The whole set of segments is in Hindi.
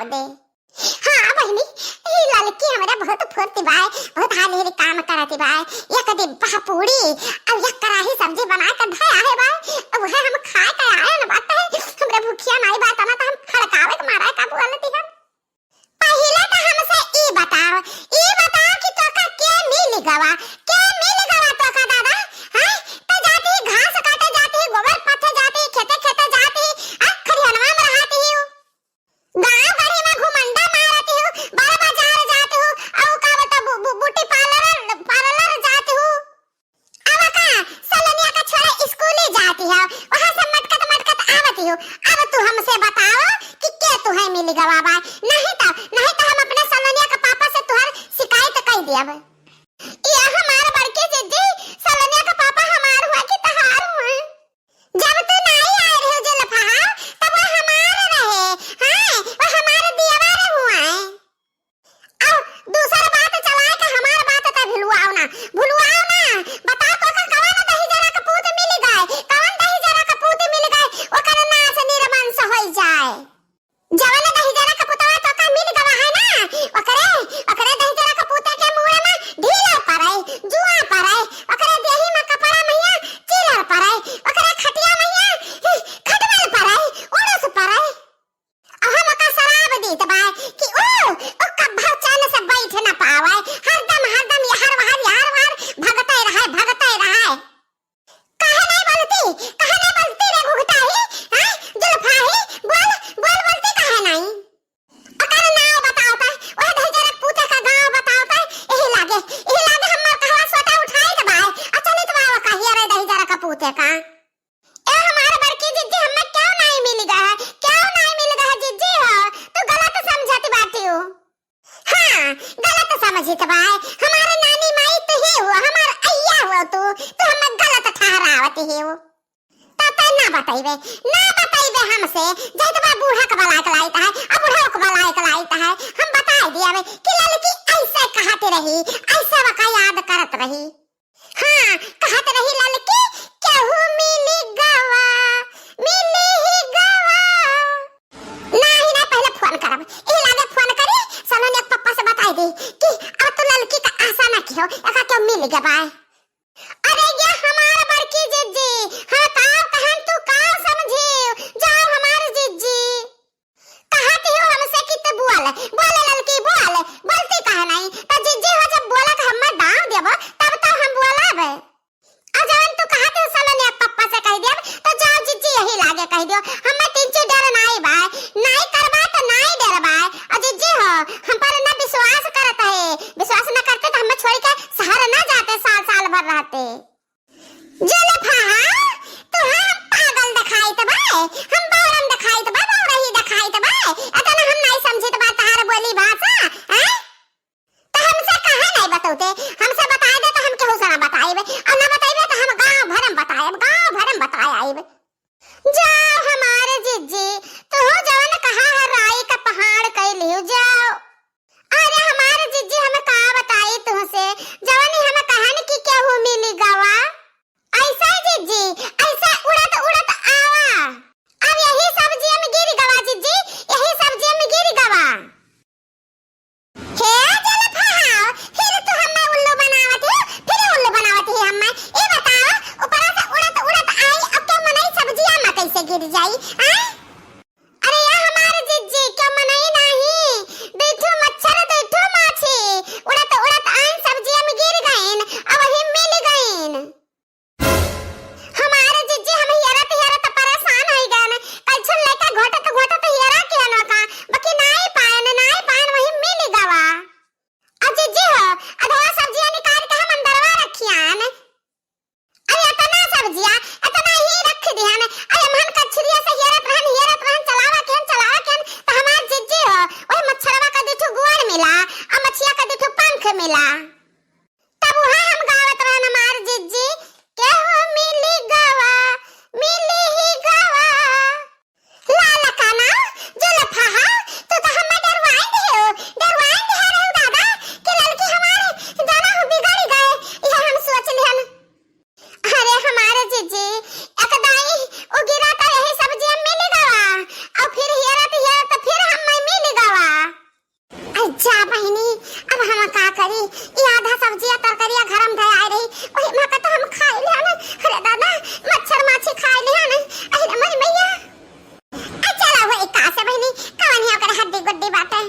आव दे। हाँ बहनी, ई लड़की हमरा बहुत फुर्ती बाय, बहुत हाली हाली काम करती बाय। ये कदी पूड़ी और ये कराही सब्जी बना कर धया है बाय, अब वह हम खाए के आए न बात है। हमरा भूखिया नहीं बात ना तो हम खड़कावे के मारा का बोलती हम। पहले तो हमसे ई बताओ कि तो का के मिल गवा तो का दादा? हां तो जाती घास काटे जाती, गोबर पत्थे जाती, खेते खेते जाती, खरियानवा में रहती हो, गांव गड़ी में घुमंडा मारती हो, बड़ा बाजार जाती हो, और का बता ब्यूटी पार्लर जाती हो। अब का सलोनिया का छोरा स्कूल जाती है, वहां से मटकत आवती हो। अब तू हमसे बताओ कि के तू है मिल गवा बा? नहीं तो हम अपने सलोनिया के पापा से तुहर शिकायत कर दिया। ये हमार बड़के जिद्दी सलोनिया का पापा हमार हुआ कि तहार हुआ? जब तू नहीं आए रहे जो लफा तब वो हमार रहे, हां वो हमारे दियावारे हुआ है। अब दूसरा बात चलाए कि हमार बात त भुलवाओ ना बता तो का कवन दही जरा का पूत मिल गए, कवन दही जरा का पूत मिल गए ओकर नाश निर्वंश होई जाए। जवन दही जरा का पुतवा तो का मिल गवा है ना, ओकरे दही जरा का पुते के मुंह में ढीला पड़े, जुआ पड़े, ओकरे देही में कपड़ा मैया चिलर पड़े, ओकरे खटिया मैया खटमल पड़े, उड़स पड़े। हम का शराब देत बा कि ओ कब्बा चैन से बैठ न पावे, हरदम यार वहार भगते रहे। काहे नहीं बोलती रे घुघटाही, हां जुल्फाही, बोल बोलती काहे नहीं? ओकर नाम बताओ त, ओह दहजरक पूते का गांव बताओ त, एही लागे हमर कहवा सोटा उठाई के बाय अचलित बावा का हियर दहजरक का पूते का। ए हमारे बड़की जिज्जी हमें क्यों नहीं मिल गया जिज्जी हो? तू गलत समझती बाटी हो। हां गलत समझत बाय, हमारे नानी माई तो ही हो, हमार अय्या हो तू हमें गलत ठहरावती हो। तो ना बताइबे हमसे, जैतबा बूढ़ा के बलाय के लायता है, अब बूढ़ा के बलाय के लायता है, हम बता दियावे कि लड़की ऐसे कहत रही, ऐसे वका याद करत रही। हां कहत रही लड़की केहू मिली गवा, मिली ही गवा। नहीं ना पहले फोन करब, ए लागे फोन करी सलोनिया के पप्पा से बताई दी कि अब तो लड़की का आशा ना कियो, एका क्यों मिल गवा। अरे ये हमार बड़की जिज्जी, हां कहन तू का समझी जाओ हमार जिज्जी। कहती हो हमसे कि तू बोल लड़की बोलती कहा नहीं? तो जिज्जी हो जब बोला कि हम दाव देबो तब तो हम बोलब। और जवन तू कहती हो सलोनिया पप्पा से कह देब तो जाओ जिज्जी यही लागे कह दियो, हमें तीन डर नहीं बा, नहीं करबा तो नहीं डरबा। और जिज्जी हो हम पर ना विश्वास करत है, विश्वास न करते तो हम छोड़ के शहर ना जाते, साल भर रहते। जुल्फा तू हम पागल दिखाई त बाय, हम बौरम दिखाई त बा, बौरही दिखाई त बाय, अतना हम नहीं समझत बा तहार बोली भाषा, हैं? तो हमसे काहे नहीं बताउते? हमसे बताए दे तो हम केहू से ना बताइबे, और ना बताइबे तो हम गांव भरम बताए आइबे। जाओ हमारे जिज्जी, तू जवन कहा है राई का पहाड़ कई लियो जाओ। अरे हमारे जिज्जी हमें का बताई तुमसे, जवन ही हमें कहन कि केहू मिली गवा। ऐसा जिज्जी ऐसा उड़त आवा, अब यही सब्जी में गिर गवा जिज्जी, यही सब्जी में गिर गवा। हे जलफा फिर तू हमें उल्लू बनावत है हमें। ये बताओ ऊपर से उड़त आई, अब तो मनई सब्जियां में कैसे गिर जाई? अरे ये हमारे जिज्जी क्या मनई नहीं, देखो मच्छर देखो माछी उड़त आई सब्जियां में गिर गईन, अब ही मिल गईन। हमारे जिज्जी हम हेरत परेशान हो गए, कलछुल लेके घोटत हेरा के न का बाकी नहीं पान वही मिल गवा। अब जिज्जी हो अधवा सब्जियां निकाल के हम अंदरवा रखियान। अरे इतना सब्जियां इतना ही रख दियान, अरे मन कछरिया से हेरत रहन चलावा केन तो हमार जिज्जी हो ओए मच्छरवा का दिठू गुआर मिला, आ मछिया का दिठू पंख मिला। तब वहां हम गावत रहन हमार जिज्जी केहू मिली गवा, मिली ही गवा। लाला काना जुल्फा तू तो हमें डरवाई दे रे दादा कि लड़की हमारे जाना हो बिगड़ गए, यह हम सोच लिहन। अरे हमारे जिज्जी एकदाई ओ गिरा तो यही सब्जी मिल गवा, और फिर हेरत तो फिर हम मिल गवा। करी ये आधा सब्जियां तरकारियां घर में धराई रही ओही में का तो हम खाई ले ना। अरे दादा मच्छर माछी खाई ले ना। अरे मरी मैया आ चला वो एक से बहनी कवन है ओकर हड्डी गुड्डी बाटे।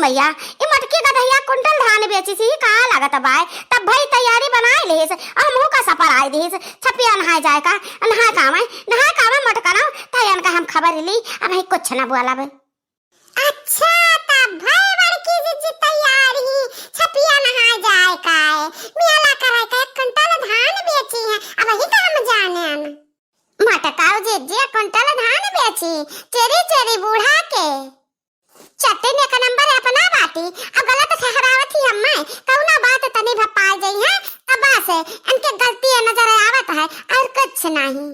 मैया ई मटकी का दहिया कुंटल धान बेची सी का लागत बाय तब भाई तैयारी बनाए लेस हम का सफर आए देस छपिया नहाए जाए का नहा कामा मटका ना तयन का हम खबर ली अब भाई कुछ ना बोला बे। अच्छा तब भाई बड़की जी तैयारी छपिया नहाए जाए का मेला कराए का कुंटल धान बेची है अब ही तो हम जाने मटकाओ जी कुंटल धान बेची चेरी चेरी बूढ़ा के चट्टी ने का नंबर अपना बाटी तनी भपाई जाई है, अब बस इनके गलती नजर आवत है और कुछ नहीं।